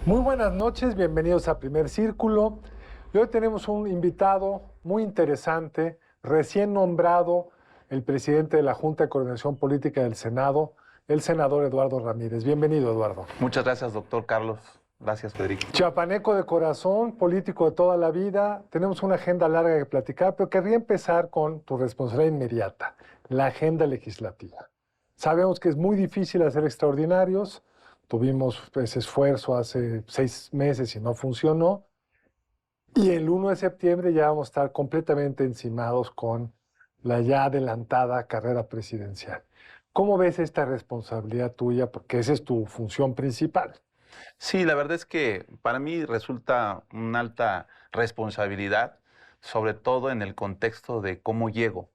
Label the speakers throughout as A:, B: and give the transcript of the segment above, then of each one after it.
A: Muy buenas noches, bienvenidos a Primer Círculo. Y hoy tenemos un invitado muy interesante, recién nombrado el presidente de la Junta de Coordinación Política del Senado, el senador Eduardo Ramírez. Bienvenido, Eduardo.
B: Muchas gracias, doctor Carlos. Gracias, Federico.
A: Chiapaneco de corazón, político de toda la vida. Tenemos una agenda larga que platicar, pero querría empezar con tu responsabilidad inmediata, la agenda legislativa. Sabemos que es muy difícil hacer extraordinarios. Tuvimos ese esfuerzo hace 6 meses y no funcionó. Y el 1 de septiembre ya vamos a estar completamente encimados con la ya adelantada carrera presidencial. ¿Cómo ves esta responsabilidad tuya? Porque esa es tu función principal.
B: Sí, la verdad es que para mí resulta una alta responsabilidad, sobre todo en el contexto de cómo llego.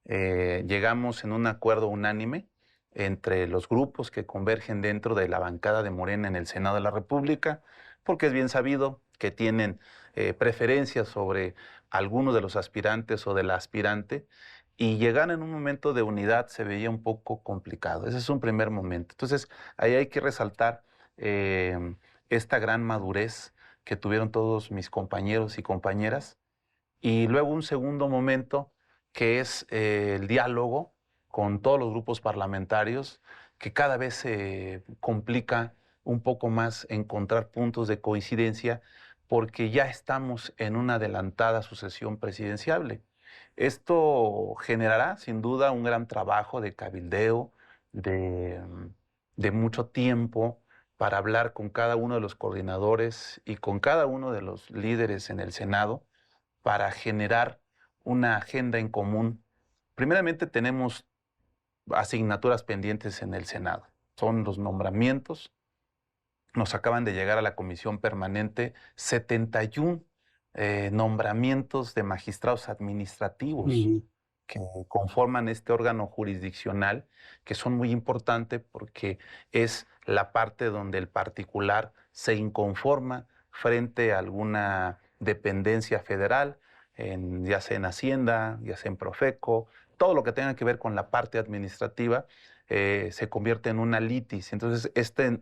B: Llegamos en un acuerdo unánime entre los grupos que convergen dentro de la bancada de Morena en el Senado de la República, porque es bien sabido que tienen preferencias sobre algunos de los aspirantes o de la aspirante, y llegar en un momento de unidad se veía un poco complicado. Ese es un primer momento. Entonces, ahí hay que resaltar esta gran madurez que tuvieron todos mis compañeros y compañeras. Y luego un segundo momento que es el diálogo con todos los grupos parlamentarios, que cada vez se complica un poco más encontrar puntos de coincidencia porque ya estamos en una adelantada sucesión presidenciable. Esto generará sin duda un gran trabajo de cabildeo, de, de mucho tiempo para hablar con cada uno de los coordinadores y con cada uno de los líderes en el Senado para generar una agenda en común. Primeramente tenemos asignaturas pendientes en el Senado. Son los nombramientos. Nos acaban de llegar a la Comisión Permanente 71 nombramientos de magistrados administrativos que conforman este órgano jurisdiccional, que son muy importantes porque es la parte donde el particular se inconforma frente a alguna dependencia federal, ya sea en Hacienda, ya sea en Profeco, todo lo que tenga que ver con la parte administrativa, se convierte en una litis. Entonces,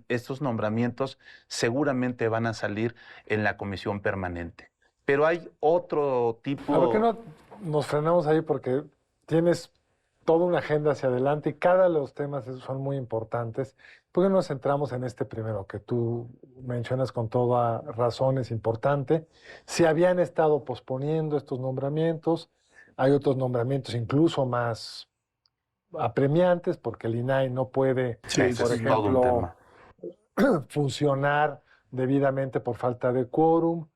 B: estos nombramientos seguramente van a salir en la comisión permanente. Pero hay otro tipo...
A: ¿Por qué no nos frenamos ahí? Porque tienes toda una agenda hacia adelante y cada de los temas esos son muy importantes. ¿Por qué no nos centramos en este primero que tú mencionas con toda razón? Es importante. Se habían estado posponiendo estos nombramientos. Hay otros nombramientos incluso más apremiantes porque el INAI no puede,
B: Sí, ese
A: por
B: es todo un
A: ejemplo,
B: tema.
A: funcionar debidamente por falta de quórum.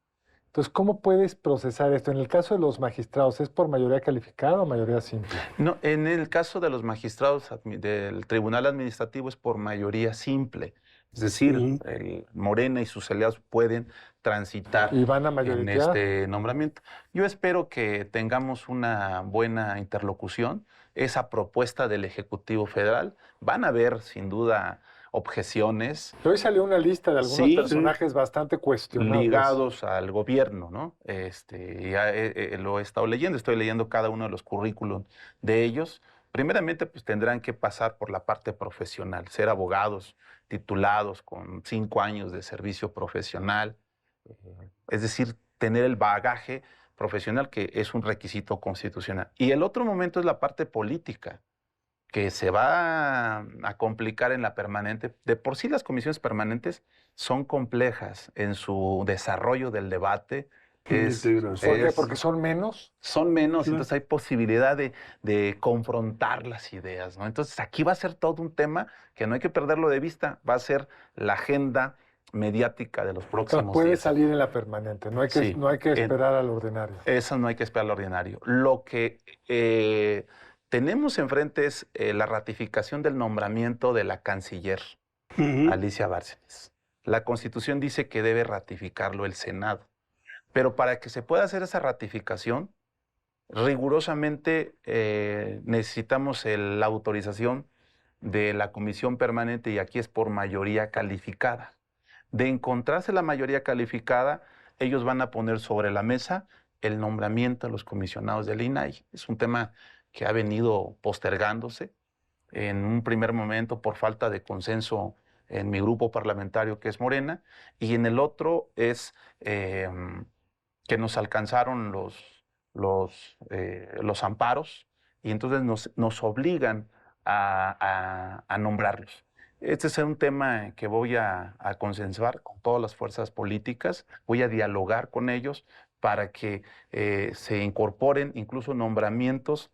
A: Entonces, ¿cómo puedes procesar esto? En el caso de los magistrados, ¿es por mayoría calificada o mayoría simple?
B: No, en el caso de los magistrados del Tribunal Administrativo es por mayoría simple. Es decir, el Morena y sus aliados pueden transitar
A: ¿Y van a
B: en
A: mayoritear?
B: este nombramiento. Yo espero que tengamos una buena interlocución. Esa propuesta del Ejecutivo Federal, van a haber sin duda objeciones.
A: Hoy salió una lista de algunos
B: Sí,
A: personajes bastante cuestionables.
B: ligados al gobierno, ¿no? Ya lo he estado leyendo, estoy leyendo cada uno de los currículum de ellos. Primeramente, pues tendrán que pasar por la parte profesional, ser abogados titulados con 5 años de servicio profesional, es decir, tener el bagaje profesional que es un requisito constitucional. Y el otro momento es la parte política, que se va a complicar en la permanente. De por sí las comisiones permanentes son complejas en su desarrollo del debate.
A: ¿Por qué? ¿Porque son menos?
B: Son menos, entonces hay posibilidad de confrontar las ideas, ¿no? Entonces aquí va a ser todo un tema que no hay que perderlo de vista, va a ser la agenda mediática de los
A: O sea,
B: próximos
A: puede
B: días.
A: salir en la permanente, no hay que,
B: Sí,
A: no hay que esperar al ordinario.
B: eso no hay que esperar al ordinario. Lo que tenemos enfrente es la ratificación del nombramiento de la canciller, Alicia Bárcenas. La Constitución dice que debe ratificarlo el Senado, pero para que se pueda hacer esa ratificación, rigurosamente necesitamos la autorización de la Comisión Permanente, y aquí es por mayoría calificada. De encontrarse la mayoría calificada, ellos van a poner sobre la mesa el nombramiento de los comisionados del INAI. Es un tema que ha venido postergándose en un primer momento por falta de consenso en mi grupo parlamentario, que es Morena, y en el otro es que nos alcanzaron los amparos, y entonces nos obligan a nombrarlos. Este es un tema que voy a consensuar con todas las fuerzas políticas, voy a dialogar con ellos para que se incorporen incluso nombramientos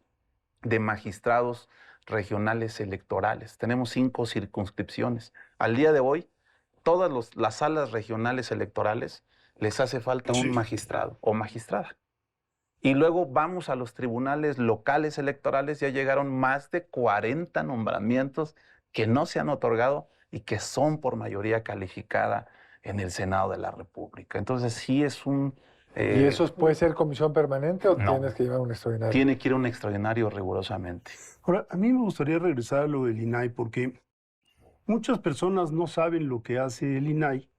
B: de magistrados regionales electorales. Tenemos 5 circunscripciones. Al día de hoy, todas las salas regionales electorales les hace falta un magistrado o magistrada. Y luego vamos a los tribunales locales electorales, ya llegaron más de 40 nombramientos que no se han otorgado y que son por mayoría calificada en el Senado de la República. Entonces sí es un...
A: ¿Y eso puede ser comisión permanente o
B: no,
A: tienes que llevar un extraordinario?
B: Tiene que ir un extraordinario rigurosamente.
C: Ahora, a mí me gustaría regresar a lo del INAI porque muchas personas no saben lo que hace el INAI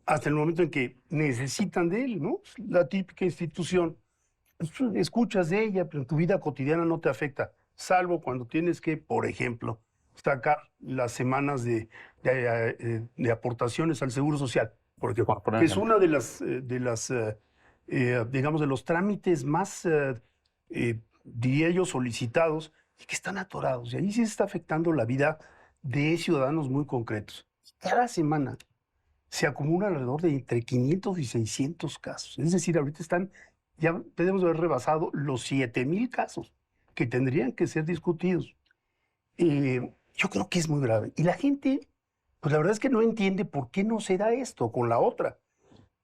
C: hasta el momento en que necesitan de él, ¿no? La típica institución. Escuchas de ella, pero en tu vida cotidiana no te afecta, salvo cuando tienes que, por ejemplo, sacar las semanas de aportaciones al Seguro Social, porque es una de las digamos, de los trámites más, diría yo, solicitados y que están atorados. Y ahí sí se está afectando la vida de ciudadanos muy concretos. Cada semana se acumula alrededor de entre 500 y 600 casos. Es decir, ahorita ya debemos haber rebasado los 7,000 casos que tendrían que ser discutidos. Yo creo que es muy grave. Y la gente, pues la verdad es que no entiende por qué no se da esto con la otra,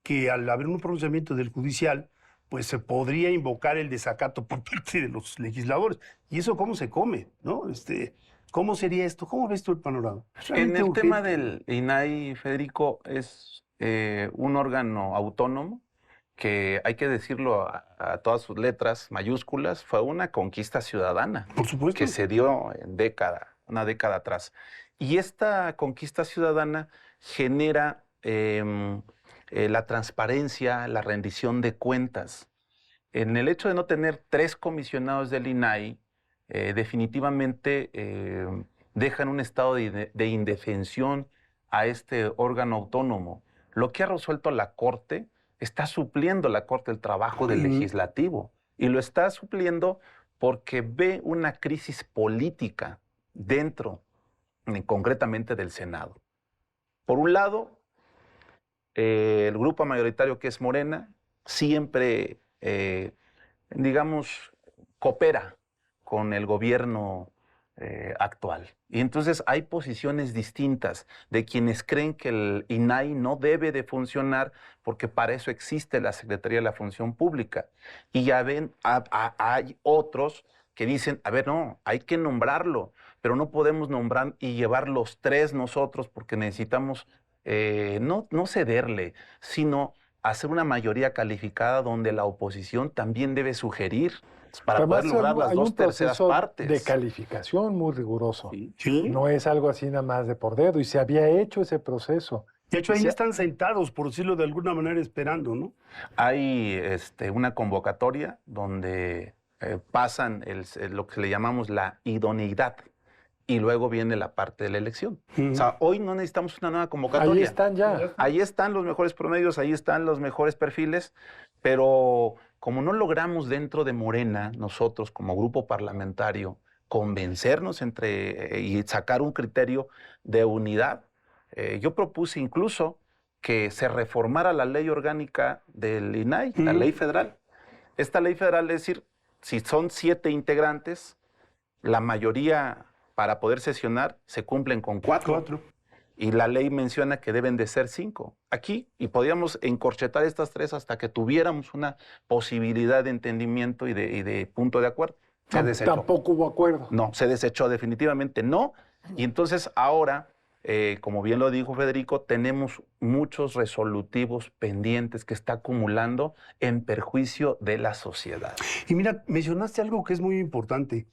C: que al haber un pronunciamiento del judicial, pues se podría invocar el desacato por parte de los legisladores. ¿Y eso cómo se come, no? ¿Cómo sería esto? ¿Cómo ves tú el panorama?
B: En el tema del INAI, Federico, es un órgano autónomo que, hay que decirlo a todas sus letras mayúsculas, fue una conquista ciudadana.
C: Por supuesto.
B: Que se dio en una década atrás. Y esta conquista ciudadana genera la transparencia, la rendición de cuentas. En el hecho de no tener 3 comisionados del INAI, definitivamente dejan un estado de indefensión a este órgano autónomo. Lo que ha resuelto la Corte, está supliendo la Corte el trabajo del legislativo, y lo está supliendo porque ve una crisis política dentro, concretamente, del Senado. Por un lado, el grupo mayoritario, que es Morena, siempre, digamos, coopera con el gobierno actual. Y entonces hay posiciones distintas de quienes creen que el INAI no debe de funcionar porque para eso existe la Secretaría de la Función Pública. Y ya ven, hay otros que dicen, a ver, no, hay que nombrarlo, pero no podemos nombrar y llevar los 3 nosotros porque necesitamos no cederle, sino hacer una mayoría calificada donde la oposición también debe sugerir para
A: Además,
B: poder lograr las
A: hay
B: 2
A: un
B: terceras
A: proceso
B: partes.
A: de calificación muy riguroso.
C: Sí.
A: No es algo así nada más de por dedo, y se había hecho ese proceso.
C: De hecho, ahí están sentados, por decirlo de alguna manera, esperando, ¿no?
B: Hay una convocatoria donde pasan lo que le llamamos la idoneidad, y luego viene la parte de la elección. O sea, hoy no necesitamos una nueva convocatoria.
A: Ahí están ya.
B: Ahí están los mejores promedios, ahí están los mejores perfiles, pero como no logramos dentro de Morena, nosotros como grupo parlamentario, convencernos y sacar un criterio de unidad, yo propuse incluso que se reformara la ley orgánica del INAI, la ley federal. Esta ley federal es decir, si son 7 integrantes, la mayoría para poder sesionar se cumplen con 4. Y la ley menciona que deben de ser 5. Aquí, y podíamos encorchetar estas 3 hasta que tuviéramos una posibilidad de entendimiento y de punto de acuerdo. Se desechó.
A: Tampoco hubo acuerdo.
B: No, se desechó, definitivamente no. Y entonces ahora, como bien lo dijo Federico, tenemos muchos resolutivos pendientes que está acumulando en perjuicio de la sociedad.
C: Y mira, mencionaste algo que es muy importante.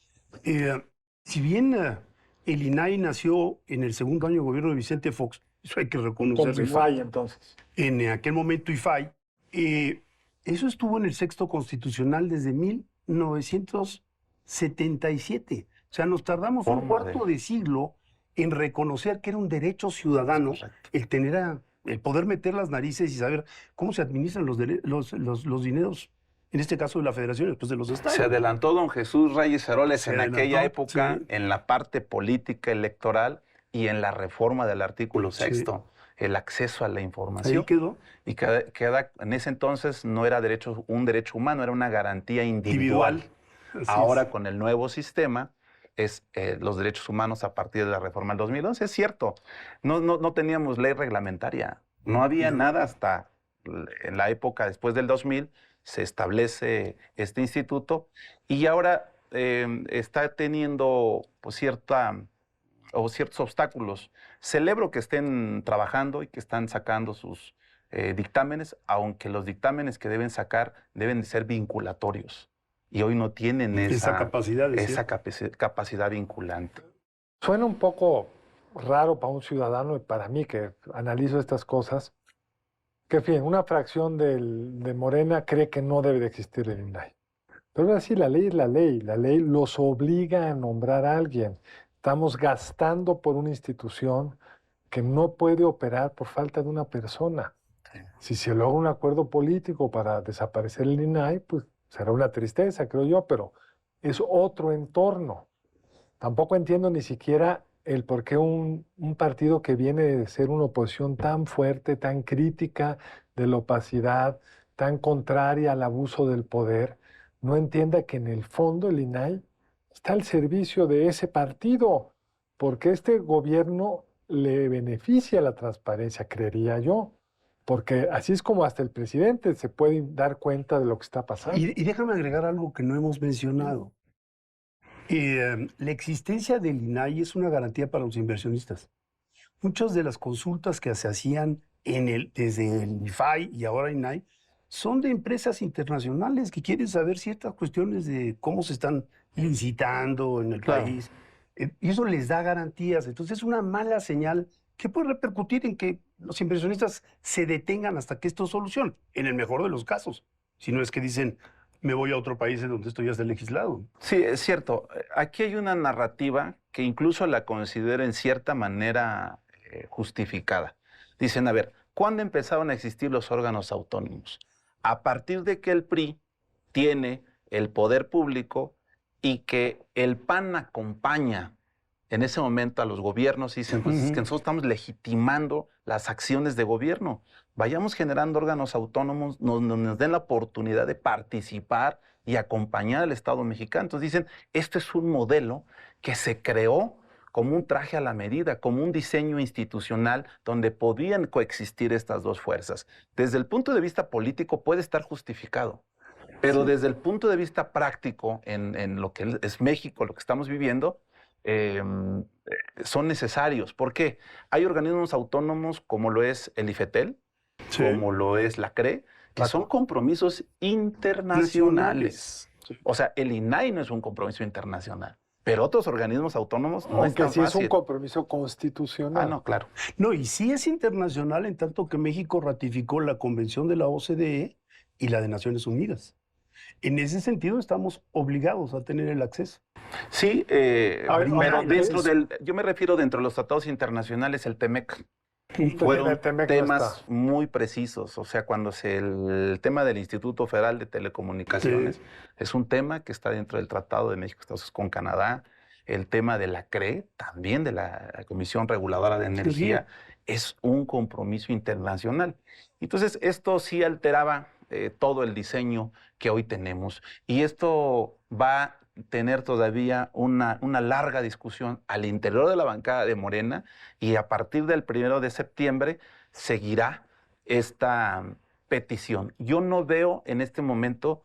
C: Si bien el INAI nació en el segundo año de gobierno de Vicente Fox, eso hay que reconocerlo.
A: Con IFAI, entonces.
C: En aquel momento IFAI, eso estuvo en el 6º constitucional desde 1977. O sea, nos tardamos un cuarto de siglo en reconocer que era un derecho ciudadano el poder meter las narices y saber cómo se administran los dineros, en este caso de la Federación y después de los estados.
B: Se adelantó don Jesús Reyes Heroles
C: Se
B: en
C: adelantó,
B: aquella época
C: sí.
B: en la parte política electoral y en la reforma del artículo
C: Sí.
B: 6º, el acceso a la información.
C: Ahí quedó.
B: Y en ese entonces no era un derecho humano, era una garantía individual.
C: Así
B: Ahora
C: es.
B: con el nuevo sistema es los derechos humanos a partir de la reforma del 2011. Es cierto, no teníamos ley reglamentaria, no había nada hasta en la época después del 2000, se establece este instituto y ahora está teniendo pues, ciertos obstáculos. Celebro que estén trabajando y que están sacando sus dictámenes, aunque los dictámenes que deben sacar deben de ser vinculatorios. Y hoy no tienen
C: Esa capacidad.
B: capacidad vinculante.
A: Suena un poco raro para un ciudadano y para mí que analizo estas cosas, que en fin, una fracción de Morena cree que no debe de existir el INAI. Pero ahora sí, la ley es la ley los obliga a nombrar a alguien. Estamos gastando por una institución que no puede operar por falta de una persona. Si se logra un acuerdo político para desaparecer el INAI, pues será una tristeza, creo yo, pero es otro entorno. Tampoco entiendo ni siquiera el por qué un partido que viene de ser una oposición tan fuerte, tan crítica de la opacidad, tan contraria al abuso del poder, no entienda que en el fondo el INAI está al servicio de ese partido, porque este gobierno le beneficia la transparencia, creería yo, porque así es como hasta el presidente se puede dar cuenta de lo que está pasando.
C: Y déjame agregar algo que no hemos mencionado. La existencia del INAI es una garantía para los inversionistas. Muchas de las consultas que se hacían desde el IFAI y ahora INAI son de empresas internacionales que quieren saber ciertas cuestiones de cómo se están licitando en el país. Y eso les da garantías. Entonces es una mala señal que puede repercutir en que los inversionistas se detengan hasta que esto solucione, en el mejor de los casos. Si no es que dicen, me voy a otro país en donde esto ya está legislado.
B: Sí, es cierto. Aquí hay una narrativa que incluso la considero en cierta manera justificada. Dicen, a ver, ¿cuándo empezaron a existir los órganos autónomos? A partir de que el PRI tiene el poder público y que el PAN acompaña en ese momento a los gobiernos y dicen, pues es que nosotros estamos legitimando las acciones de gobierno. Vayamos generando órganos autónomos donde nos den la oportunidad de participar y acompañar al Estado mexicano. Entonces dicen, este es un modelo que se creó como un traje a la medida, como un diseño institucional donde podían coexistir estas dos fuerzas. Desde el punto de vista político puede estar justificado, pero desde el punto de vista práctico, en lo que es México, lo que estamos viviendo, son necesarios. ¿Por qué? Hay organismos autónomos como lo es el IFETEL, como lo es la CRE, que son compromisos internacionales. O sea, el INAI no es un compromiso internacional, pero otros organismos autónomos no es tan
A: Aunque sí es
B: fácil.
A: un compromiso constitucional.
B: Ah, no, claro.
C: No, y sí es internacional en tanto que México ratificó la Convención de la OCDE y la de Naciones Unidas. En ese sentido estamos obligados a tener el acceso.
B: Sí,
A: A ver,
B: pero
A: dentro
B: yo me refiero dentro de los tratados internacionales, el TEMEC.
A: El
B: Fueron
A: TEMEC no
B: temas
A: está.
B: muy precisos. O sea, cuando el tema del Instituto Federal de Telecomunicaciones es un tema que está dentro del Tratado de México Estados con Canadá. El tema de la CRE, también de la Comisión Reguladora de Energía, es un compromiso internacional. Entonces, esto sí alteraba todo el diseño que hoy tenemos. Y esto va a tener todavía una larga discusión al interior de la bancada de Morena y a partir del 1 de septiembre seguirá esta petición. Yo no veo en este momento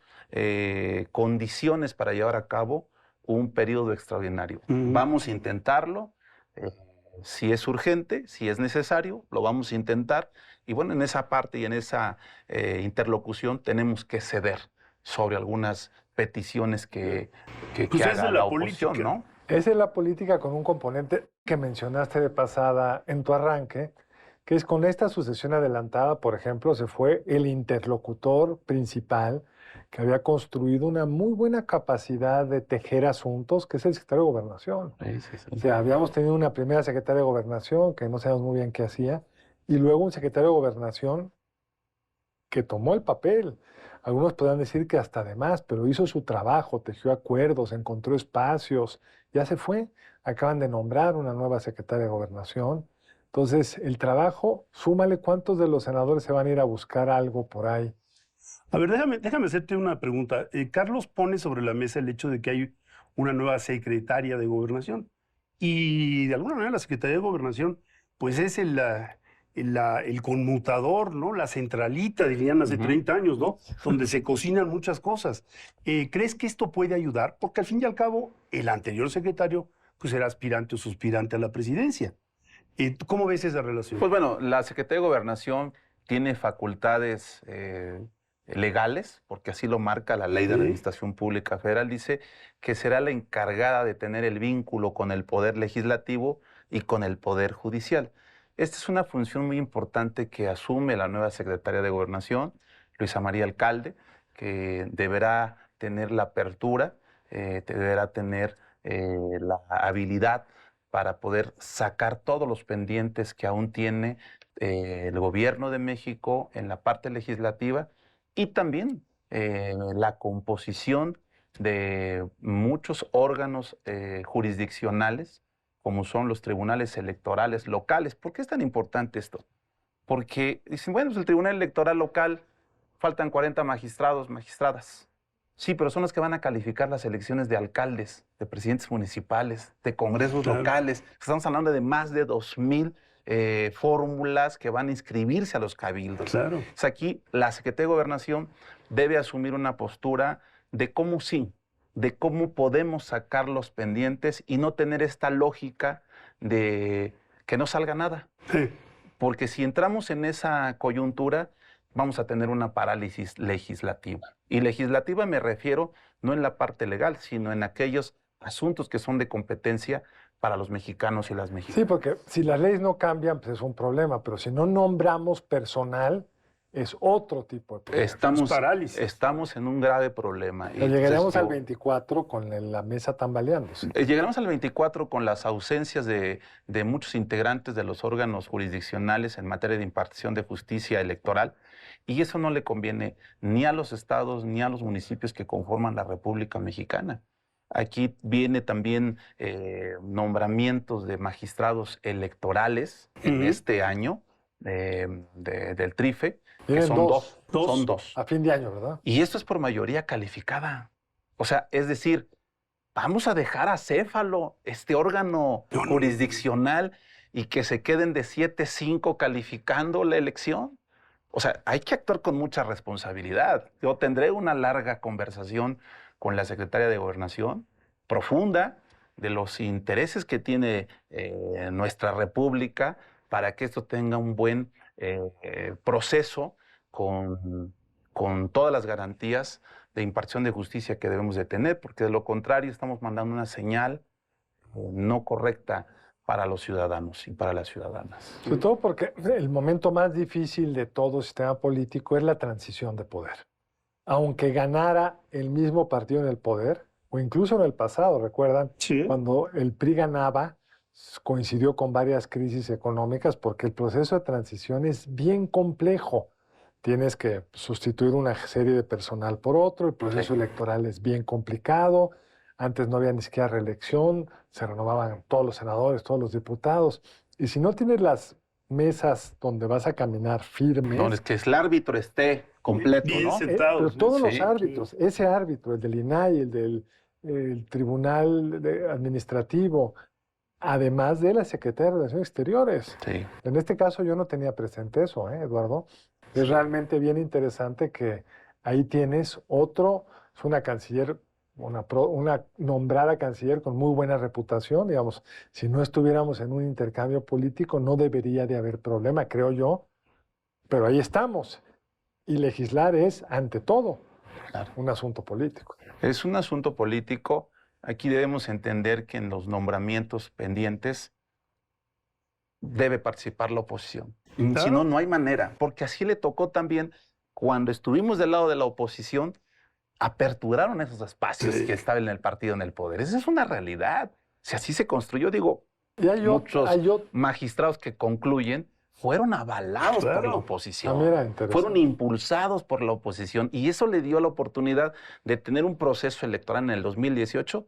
B: condiciones para llevar a cabo un periodo extraordinario. Vamos a intentarlo. Si es urgente, si es necesario, lo vamos a intentar. Y bueno, en esa parte y en esa interlocución tenemos que ceder sobre algunas peticiones que haga la oposición, ¿no?
A: Esa es la política con un componente que mencionaste de pasada en tu arranque, que es con esta sucesión adelantada, por ejemplo, se fue el interlocutor principal que había construido una muy buena capacidad de tejer asuntos, que es el secretario de Gobernación.
B: Sí, sí, sí.
A: O sea, habíamos tenido una primera secretaria de Gobernación que no sabíamos muy bien qué hacía, y luego un secretario de Gobernación que tomó el papel. Algunos podrán decir que hasta de más, pero hizo su trabajo, tejió acuerdos, encontró espacios, ya se fue. Acaban de nombrar una nueva secretaria de Gobernación. Entonces, el trabajo, súmale cuántos de los senadores se van a ir a buscar algo por ahí.
C: A ver, déjame hacerte una pregunta. Carlos pone sobre la mesa el hecho de que hay una nueva secretaria de Gobernación. Y de alguna manera la Secretaría de Gobernación, pues es el conmutador, ¿no? La centralita, dirían hace 30 años, ¿no? Donde se cocinan muchas cosas. ¿Crees que esto puede ayudar? Porque al fin y al cabo, el anterior secretario, pues era aspirante o suspirante a la presidencia. ¿Tú cómo ves esa relación?
B: Pues bueno, la Secretaría de Gobernación tiene facultades legales, porque así lo marca la Ley de
C: Sí.
B: Administración Pública Federal, dice que será la encargada de tener el vínculo con el Poder Legislativo y con el Poder Judicial. Esta es una función muy importante que asume la nueva Secretaria de Gobernación, Luisa María Alcalde, que deberá tener la apertura, deberá tener la habilidad para poder sacar todos los pendientes que aún tiene el gobierno de México en la parte legislativa y también la composición de muchos órganos jurisdiccionales, como son los tribunales electorales locales. ¿Por qué es tan importante esto? Porque dicen, bueno, pues el tribunal electoral local, faltan 40 magistrados, magistradas. Sí, pero son los que van a calificar las elecciones de alcaldes, de presidentes municipales, de congresos
C: Claro.
B: locales. Estamos hablando de más de 2,000 fórmulas que van a inscribirse a los cabildos.
C: Claro.
B: O sea, aquí la Secretaría de Gobernación debe asumir una postura de cómo sí, de cómo podemos sacar los pendientes y no tener esta lógica de que no salga nada.
C: Sí.
B: Porque si entramos en esa coyuntura, vamos a tener una parálisis legislativa. Y legislativa me refiero no en la parte legal, sino en aquellos asuntos que son de competencia para los mexicanos y las mexicanas.
A: Sí, porque si las leyes no cambian, pues es un problema, pero si no nombramos personal, es otro tipo de problema.
C: parálisis.
B: Estamos en un grave problema.
A: Pero llegaremos al 24 con la mesa tambaleándose.
B: Llegaremos al 24 con las ausencias de muchos integrantes de los órganos jurisdiccionales en materia de impartición de justicia electoral, y eso no le conviene ni a los estados ni a los municipios que conforman la República Mexicana. Aquí viene también nombramientos de magistrados electorales en este año del TRIFE, que
A: Vienen
B: son
A: dos.
B: Son dos.
A: A fin de año, ¿verdad?
B: Y esto es por mayoría calificada. O sea, es decir, vamos a dejar acéfalo, este órgano jurisdiccional, y que se queden de 7-5 calificando la elección. O sea, hay que actuar con mucha responsabilidad. Yo tendré una larga conversación con la Secretaria de Gobernación, profunda, de los intereses que tiene nuestra República para que esto tenga un buen proceso con todas las garantías de impartición de justicia que debemos de tener, porque de lo contrario estamos mandando una señal no correcta para los ciudadanos y para las ciudadanas.
A: Sobre todo porque el momento más difícil de todo sistema político es la transición de poder. Aunque ganara el mismo partido en el poder, o incluso en el pasado, ¿recuerdan?
C: Sí.
A: Cuando el PRI ganaba, coincidió con varias crisis económicas porque el proceso de transición es bien complejo. Tienes que sustituir una serie de personal por otro, el proceso electoral es bien complicado, antes no había ni siquiera reelección, se renovaban todos los senadores, todos los diputados, y si no tienes las mesas donde vas a caminar firmes...
B: Donde es que el árbitro esté completo,
C: Bien
B: ¿no?
C: sentados,
A: pero todos
B: ¿no?
A: los
B: Sí.
A: árbitros, ese árbitro, el del INAI, el Tribunal Administrativo, además de la Secretaría de Relaciones Exteriores.
B: Sí.
A: En este caso yo no tenía presente eso, Eduardo. Es realmente bien interesante que ahí tienes es una canciller, una nombrada canciller con muy buena reputación, digamos. Si no estuviéramos en un intercambio político, no debería de haber problema, creo yo. Pero ahí estamos. Y legislar es, ante todo,
B: Claro.
A: un asunto político.
B: Es un asunto político. Aquí debemos entender que en los nombramientos pendientes debe participar la oposición.
C: Claro.
B: Si no, no hay manera, porque así le tocó también cuando estuvimos del lado de la oposición, aperturaron esos espacios que estaban en el partido, en el poder. Esa es una realidad. Si así se construyó, digo,
A: Y
B: muchos magistrados que concluyen fueron avalados por la oposición, fueron impulsados por la oposición, y eso le dio la oportunidad de tener un proceso electoral en el 2018.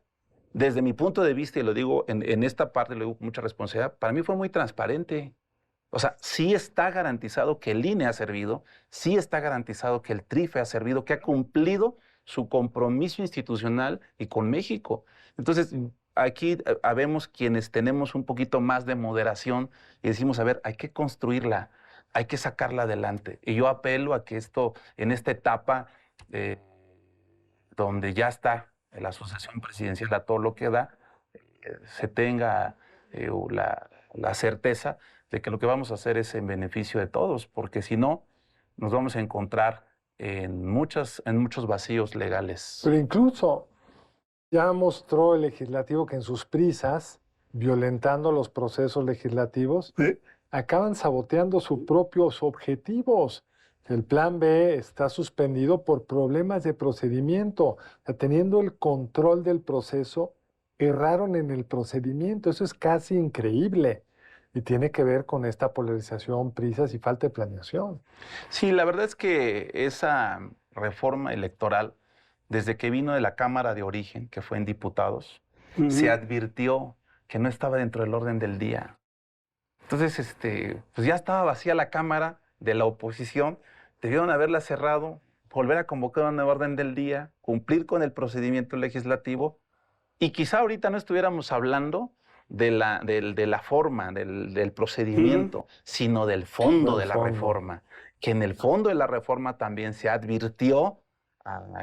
B: Desde mi punto de vista, y lo digo en esta parte, lo digo con mucha responsabilidad, para mí fue muy transparente. O sea, sí está garantizado que el INE ha servido, sí está garantizado que el TRIFE ha servido, que ha cumplido su compromiso institucional y con México. Entonces, aquí habemos quienes tenemos un poquito más de moderación y decimos, a ver, hay que construirla, hay que sacarla adelante. Y yo apelo a que esto, en esta etapa donde ya está la sucesión presidencial a todo lo que da, se tenga la certeza de que lo que vamos a hacer es en beneficio de todos, porque si no, nos vamos a encontrar en muchos vacíos legales.
A: Pero incluso ya mostró el legislativo que en sus prisas, violentando los procesos legislativos, acaban saboteando sus propios objetivos. El plan B está suspendido por problemas de procedimiento. O sea, teniendo el control del proceso, erraron en el procedimiento. Eso es casi increíble. Y tiene que ver con esta polarización, prisas y falta de planeación.
B: Sí, la verdad es que esa reforma electoral, desde que vino de la Cámara de Origen, que fue en diputados, se advirtió que no estaba dentro del orden del día. Entonces, pues ya estaba vacía la Cámara de la oposición, debieron haberla cerrado, volver a convocar una nueva orden del día, cumplir con el procedimiento legislativo, y quizá ahorita no estuviéramos hablando de la forma, del procedimiento, sino del fondo de la reforma. Que en el fondo de la reforma también se advirtió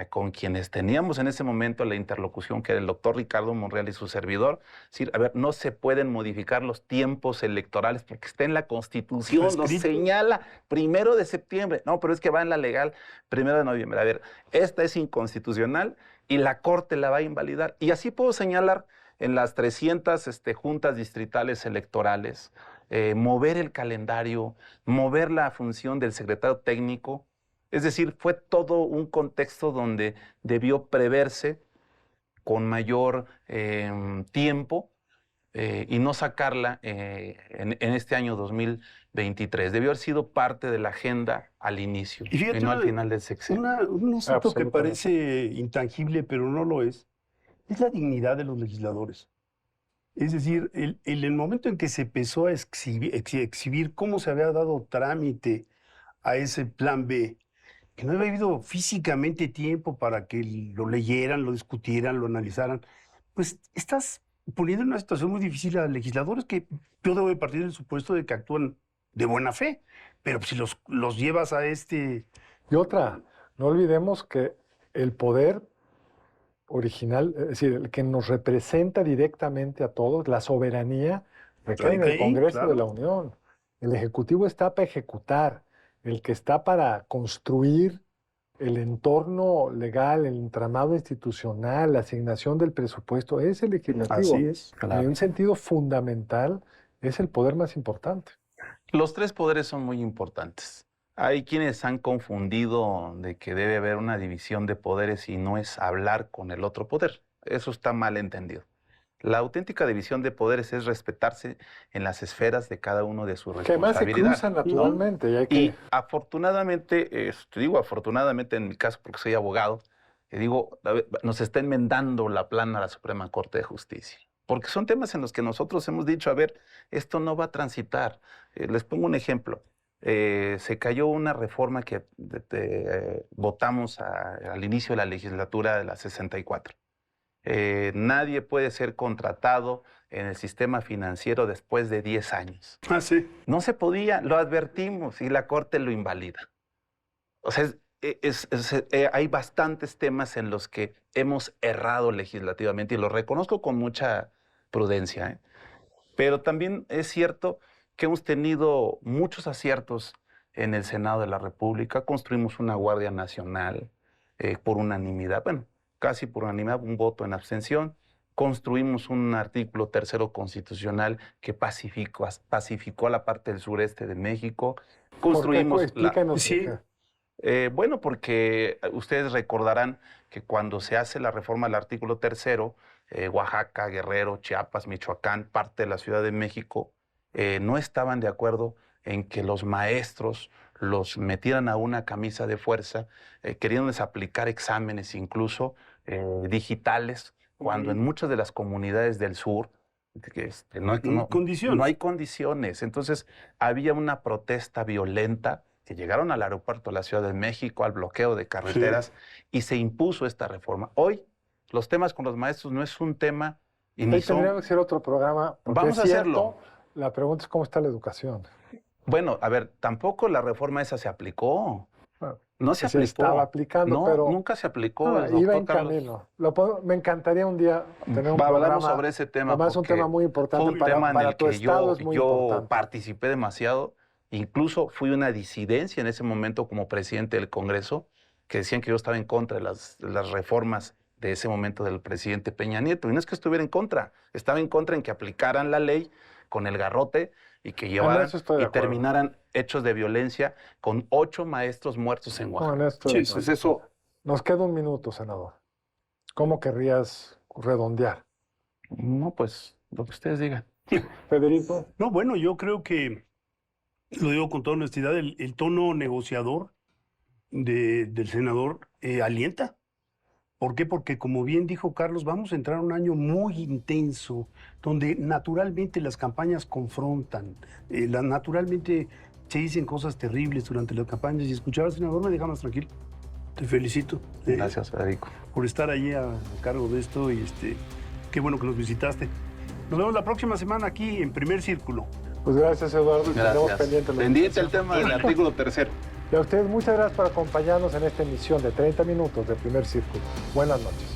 B: con quienes teníamos en ese momento la interlocución, que era el doctor Ricardo Monreal y su servidor, decir, a ver, no se pueden modificar los tiempos electorales porque está en la Constitución, lo señala 1 de septiembre. No, pero es que va en la legal 1 de noviembre. A ver, esta es inconstitucional y la Corte la va a invalidar. Y así puedo señalar en las 300 juntas distritales electorales, mover el calendario, mover la función del secretario técnico. Es decir, fue todo un contexto donde debió preverse con mayor tiempo y no sacarla en este año 2023. Debió haber sido parte de la agenda al inicio y no al final del sexenio.
C: Un asunto que parece intangible, pero no lo es la dignidad de los legisladores. Es decir, en el momento en que se empezó a exhibir cómo se había dado trámite a ese plan B, que no había habido físicamente tiempo para que lo leyeran, lo discutieran, lo analizaran, pues estás poniendo en una situación muy difícil a legisladores que yo debo de partir del supuesto de que actúan de buena fe, pero si los llevas a
A: Y otra, no olvidemos que el poder original, es decir, el que nos representa directamente a todos, la soberanía, recae en el Congreso de la Unión. El Ejecutivo está para ejecutar, el que está para construir el entorno legal, el entramado institucional, la asignación del presupuesto, es el Legislativo.
C: Así es.
A: Claro. En un sentido fundamental, es el poder más importante.
B: Los tres poderes son muy importantes. Hay quienes han confundido de que debe haber una división de poderes y no es hablar con el otro poder. Eso está mal entendido. La auténtica división de poderes es respetarse en las esferas de cada uno de sus responsabilidades.
A: Que además se cruzan naturalmente.
B: Y afortunadamente, digo afortunadamente en mi caso porque soy abogado, nos está enmendando la plana a la Suprema Corte de Justicia. Porque son temas en los que nosotros hemos dicho, a ver, esto no va a transitar. Les pongo un ejemplo. Se cayó una reforma que votamos al inicio de la legislatura de la 64. Nadie puede ser contratado en el sistema financiero después de 10 años.
C: Ah, sí.
B: No se podía, lo advertimos y la Corte lo invalida. O sea, hay bastantes temas en los que hemos errado legislativamente y lo reconozco con mucha prudencia. Pero también es cierto que hemos tenido muchos aciertos en el Senado de la República. Construimos una Guardia Nacional por unanimidad, bueno, casi por unanimidad, un voto en abstención. Construimos un artículo 3º constitucional que pacificó a la parte del sureste de México. Construimos
A: explícanos.
C: Sí.
B: Bueno, porque ustedes recordarán que cuando se hace la reforma del artículo 3º, Oaxaca, Guerrero, Chiapas, Michoacán, parte de la Ciudad de México, no estaban de acuerdo en que los maestros los metieran a una camisa de fuerza, queriéndoles aplicar exámenes incluso digitales, cuando en muchas de las comunidades del sur no hay condiciones. Entonces había una protesta violenta que llegaron al aeropuerto de la Ciudad de México, al bloqueo de carreteras, y se impuso esta reforma. Hoy los temas con los maestros no es un tema y ni son...
A: Tendríamos que hacer otro programa.
B: Vamos a hacerlo.
A: La pregunta es cómo está la educación.
B: Bueno, a ver, tampoco la reforma esa se aplicó.
A: Bueno,
B: No se aplicó.
A: estaba aplicando,
B: no,
A: pero...
B: nunca se aplicó.
A: iba en camino. Me encantaría un día tener un
B: Hablamos
A: programa.
B: sobre ese tema.
A: Además, es un tema muy importante
B: fue un tema en
A: para
B: el
A: tu
B: que
A: estado, es muy
B: yo
A: importante.
B: participé demasiado. Incluso fui una disidencia en ese momento como presidente del Congreso, que decían que yo estaba en contra de las reformas de ese momento del presidente Peña Nieto. Y no es que estuviera en contra, estaba en contra en que aplicaran la ley con el garrote y que llevaran y terminaran hechos de violencia con 8 maestros muertos en Oaxaca.
A: Pues eso... Nos queda un minuto, senador. ¿Cómo querrías redondear?
B: No, pues lo que ustedes digan.
A: Federico.
C: No, bueno, yo creo que, lo digo con toda honestidad, el tono negociador del senador alienta. ¿Por qué? Porque, como bien dijo Carlos, vamos a entrar a un año muy intenso, donde naturalmente las campañas confrontan, naturalmente se dicen cosas terribles durante las campañas, y escuchar al senador me deja más tranquilo. Te felicito.
B: Gracias, Federico.
C: Por estar allí a cargo de esto, y qué bueno que nos visitaste. Nos vemos la próxima semana aquí en Primer Círculo.
A: Pues gracias, Eduardo.
B: Gracias. Pendiente el tema del artículo 3º.
A: Y a ustedes muchas gracias por acompañarnos en esta emisión de 30 minutos de Primer Círculo. Buenas noches.